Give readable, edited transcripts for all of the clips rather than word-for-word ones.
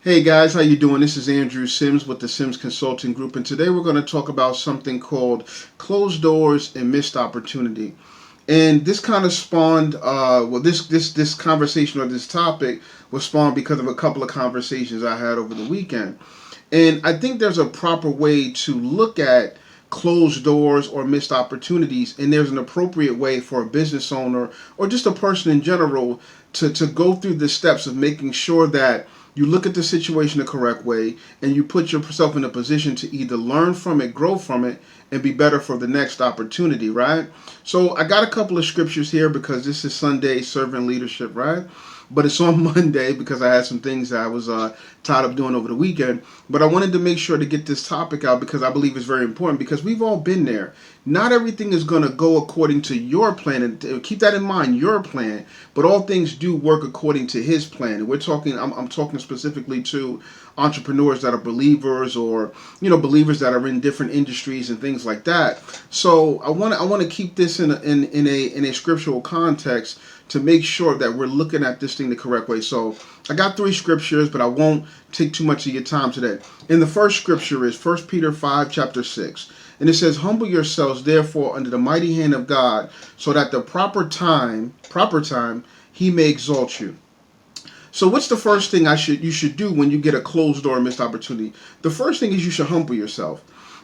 Hey guys, how you doing? This is Andrew Sims with the Sims Consulting Group, and today we're going to talk about something called closed doors and missed opportunity. And this kind of spawned, this conversation or this topic was spawned because of a couple of conversations I had over the weekend. And I think there's a proper way to look at closed doors or missed opportunities, and there's an appropriate way for a business owner or just a person in general to go through the steps of making sure that you look at the situation the correct way and you put yourself in a position to either learn from it, grow from it, and be better for the next opportunity, right? So I got a couple of scriptures here because this is Sunday servant leadership, right? But it's on Monday because I had some things that I was tied up doing over the weekend. But I wanted to make sure to get this topic out because I believe it's very important because we've all been there. Not everything is going to go according to your plan, and keep that in mind, your plan. But all things do work according to His plan. And we're talking. I'm talking specifically to entrepreneurs that are believers, or believers that are in different industries and things like that. So I want to keep this in a scriptural context to make sure that we're looking at this thing the correct way. So I got 3 scriptures, but I won't take too much of your time today. And the first scripture is 1 Peter 5, chapter 6. And it says, "Humble yourselves, therefore, under the mighty hand of God, so that the proper time, He may exalt you." So what's the first thing you should do when you get a closed door or missed opportunity? The first thing is you should humble yourself.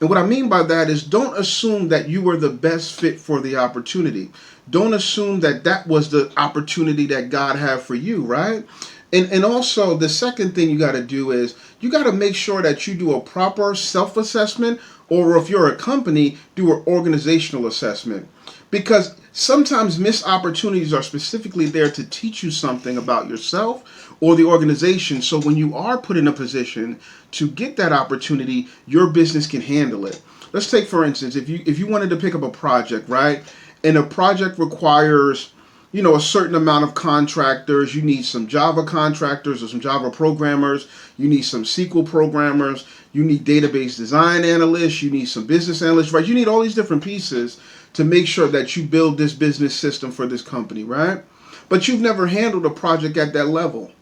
And what I mean by that is don't assume that you were the best fit for the opportunity. Don't assume that that was the opportunity that God had for you, right? And also the second thing you got to do is you got to make sure that you do a proper self-assessment, or if you're a company, do an organizational assessment. Because sometimes missed opportunities are specifically there to teach you something about yourself or the organization. So when you are put in a position to get that opportunity, your business can handle it. Let's take, for instance, if you wanted to pick up a project, right? And a project requires a certain amount of contractors. You need some Java contractors or some Java programmers. You need some SQL programmers. You need database design analysts. You need some business analysts, right? You need all these different pieces to make sure that you build this business system for this company, right? But you've never handled a project at that level.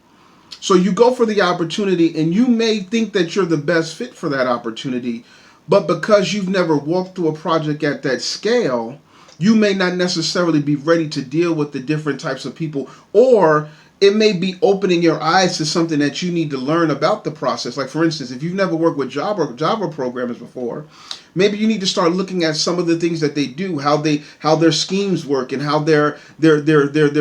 So you go for the opportunity and you may think that you're the best fit for that opportunity, but because you've never walked through a project at that scale, you may not necessarily be ready to deal with the different types of people, or it may be opening your eyes to something that you need to learn about the process. Like, for instance, if you've never worked with Java programmers before, maybe you need to start looking at some of the things that they do, how their schemes work, and how their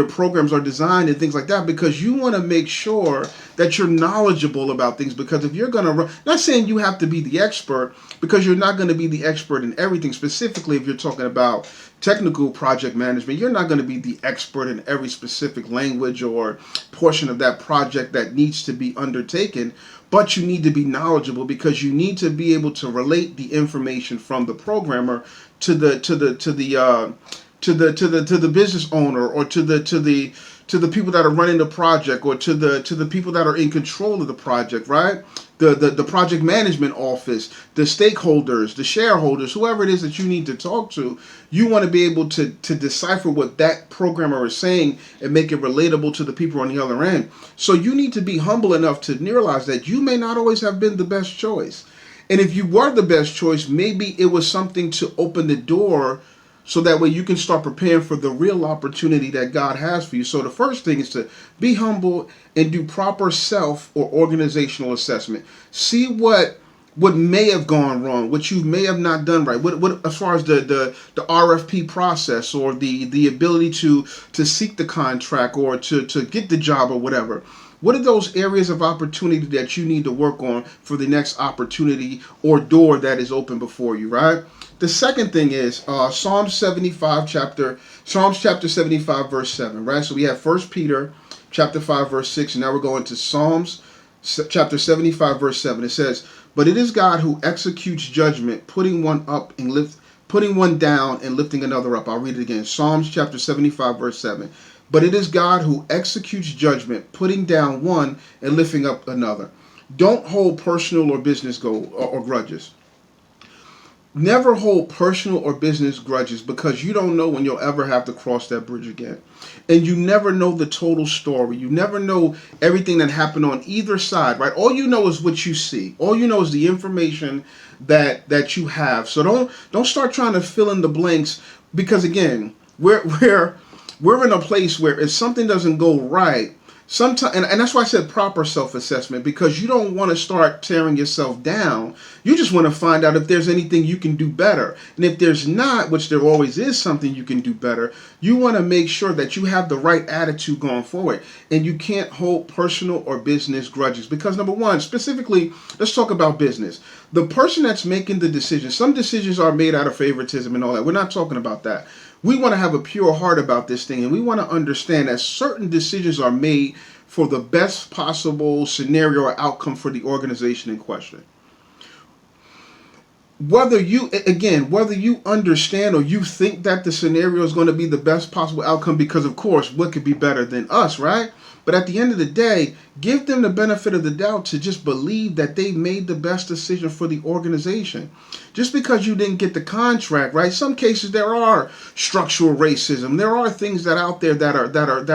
programs are designed and things like that, because you want to make sure that you're knowledgeable about things. Because if you're going to run, not saying you have to be the expert, because you're not going to be the expert in everything. Specifically, if you're talking about technical project management, you're not going to be the expert in every specific language or portion of that project that needs to be undertaken, but you need to be knowledgeable, because you need to be able to relate the information from the programmer to the business owner, or to the people that are running the project, or to the people that are in control of the project, right? The project management office, the stakeholders, the shareholders, whoever it is that you need to talk to. You want to be able to decipher what that programmer is saying and make it relatable to the people on the other end. So you need to be humble enough to realize that you may not always have been the best choice. And if you were the best choice, maybe it was something to open the door, so that way you can start preparing for the real opportunity that God has for you. So the first thing is to be humble and do proper self or organizational assessment. See what may have gone wrong, what you may have not done right. What as far as the RFP process, or the ability to seek the contract, or to get the job, or whatever. What are those areas of opportunity that you need to work on for the next opportunity or door that is open before you, right? The second thing is Psalms chapter 75, verse 7, right? So we have 1 Peter chapter 5, verse 6, and now we're going to Psalms chapter 75, verse 7. It says, "But it is God who executes judgment, putting one down and lifting another up." I'll read it again. Psalms chapter 75, verse 7. "But it is God who executes judgment, putting down one and lifting up another." Don't hold personal or business goals or grudges. Never hold personal or business grudges, because you don't know when you'll ever have to cross that bridge again. And you never know the total story. You never know everything that happened on either side, right? All you know is what you see. All you know is the information that you have. So don't start trying to fill in the blanks, because again, we're in a place where if something doesn't go right, sometimes, and that's why I said proper self-assessment, because you don't want to start tearing yourself down. You just want to find out if there's anything you can do better. And if there's not, which there always is something you can do better, you want to make sure that you have the right attitude going forward. And you can't hold personal or business grudges, because number one, specifically, let's talk about business. The person that's making the decision, some decisions are made out of favoritism and all that. We're not talking about that. We want to have a pure heart about this thing, and we want to understand that certain decisions are made for the best possible scenario or outcome for the organization in question. Whether you understand or you think that the scenario is going to be the best possible outcome, because of course, what could be better than us, right? But at the end of the day, give them the benefit of the doubt to just believe that they made the best decision for the organization. Just because you didn't get the contract, right? Some cases there are structural racism. There are things that out there that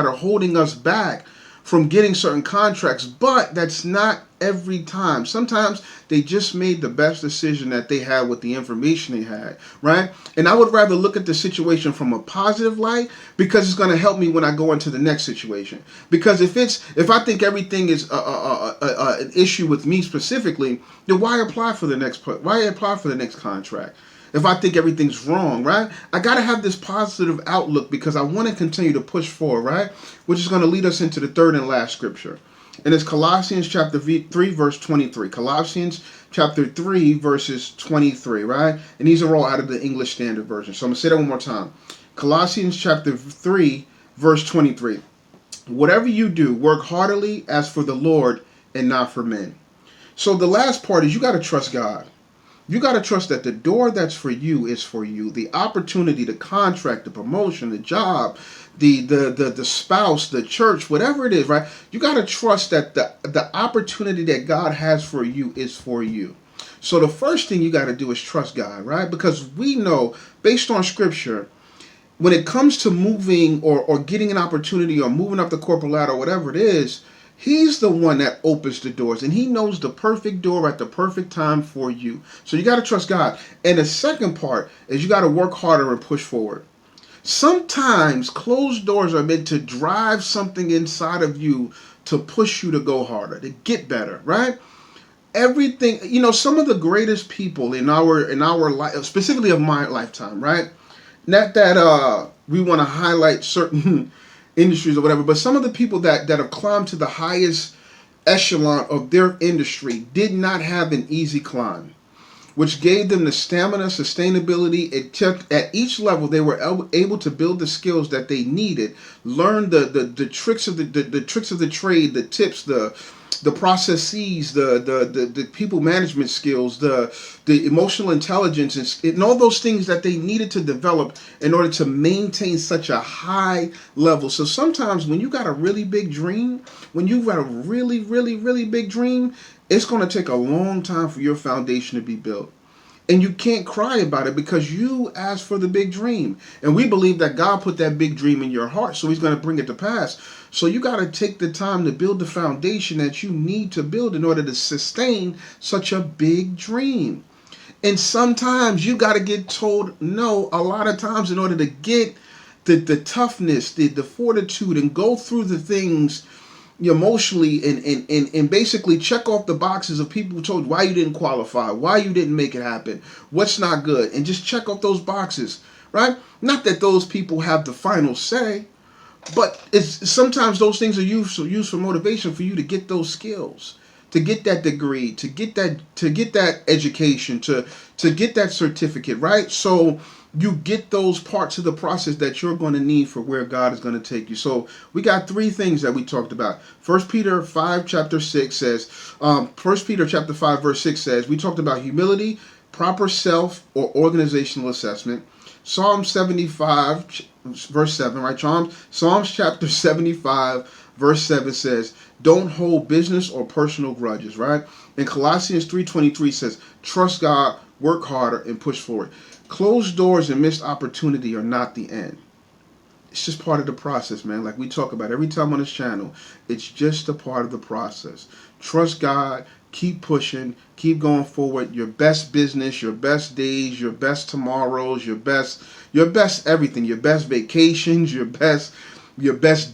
are holding us back from getting certain contracts, but that's not every time. Sometimes they just made the best decision that they had with the information they had, right? And I would rather look at the situation from a positive light, because it's going to help me when I go into the next situation. Because if I think everything is an issue with me specifically, then why apply for the next contract? If I think everything's wrong, right? I got to have this positive outlook, because I want to continue to push forward, right? Which is going to lead us into the third and last scripture. And it's Colossians chapter 3, verse 23. Colossians chapter 3, verses 23, right? And these are all out of the English Standard Version. So I'm going to say that one more time. Colossians chapter 3, verse 23. Whatever you do, work heartily as for the Lord and not for men. So the last part is you got to trust God. You got to trust that the door that's for you is for you. The opportunity, the contract, the promotion, the job, the spouse, the church, whatever it is, right? You got to trust that the opportunity that God has for you is for you. So the first thing you got to do is trust God, right? Because we know, based on scripture, when it comes to moving or getting an opportunity or moving up the corporate ladder or whatever it is, He's the one that opens the doors, and He knows the perfect door at the perfect time for you. So you got to trust God. And the second part is you got to work harder and push forward. Sometimes closed doors are meant to drive something inside of you to push you to go harder, to get better, right? Everything, some of the greatest people in our life, specifically of my lifetime, right? Not that we want to highlight certain industries or whatever, but some of the people that have climbed to the highest echelon of their industry did not have an easy climb, which gave them the stamina, sustainability. It took, at each level, they were able to build the skills that they needed, learn the tricks of the tricks of the trade, the tips, the processes, the people management skills, the emotional intelligence, and all those things that they needed to develop in order to maintain such a high level. So sometimes when you got a really big dream, when you've got a really, really, really big dream, it's going to take a long time for your foundation to be built. And you can't cry about it, because you asked for the big dream. And we believe that God put that big dream in your heart, so He's going to bring it to pass. So you got to take the time to build the foundation that you need to build in order to sustain such a big dream. And sometimes you got to get told no a lot of times in order to get the toughness, the fortitude, and go through the things emotionally and basically check off the boxes of people who told you why you didn't qualify, why you didn't make it happen, what's not good, and just check off those boxes, right? Not that those people have the final say, but it's sometimes those things are used for motivation for you to get those skills, to get that degree, to get that education, to get that certificate, right? So you get those parts of the process that you're going to need for where God is going to take you. So we got three things that we talked about. 1 Peter 5 chapter 6 says, 1 Peter chapter 5 verse 6 says, we talked about humility, proper self or organizational assessment. Psalm 75 verse 7, right? Psalms chapter 75 verse 7 says, don't hold business or personal grudges, right? And Colossians 3:23 says, trust God work harder, and push forward. Closed doors and missed opportunity are not the end. It's just part of the process, man. Like we talk about every time on this channel, it's just a part of the process. Trust God, keep pushing, keep going forward. Your best business, your best days, your best tomorrows, your best everything, your best vacations, your best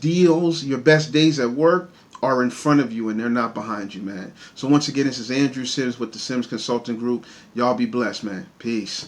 deals, your best days at work are in front of you and they're not behind you, man. So once again, this is Andrew Sims with the Sims Consulting Group. Y'all be blessed, man. Peace.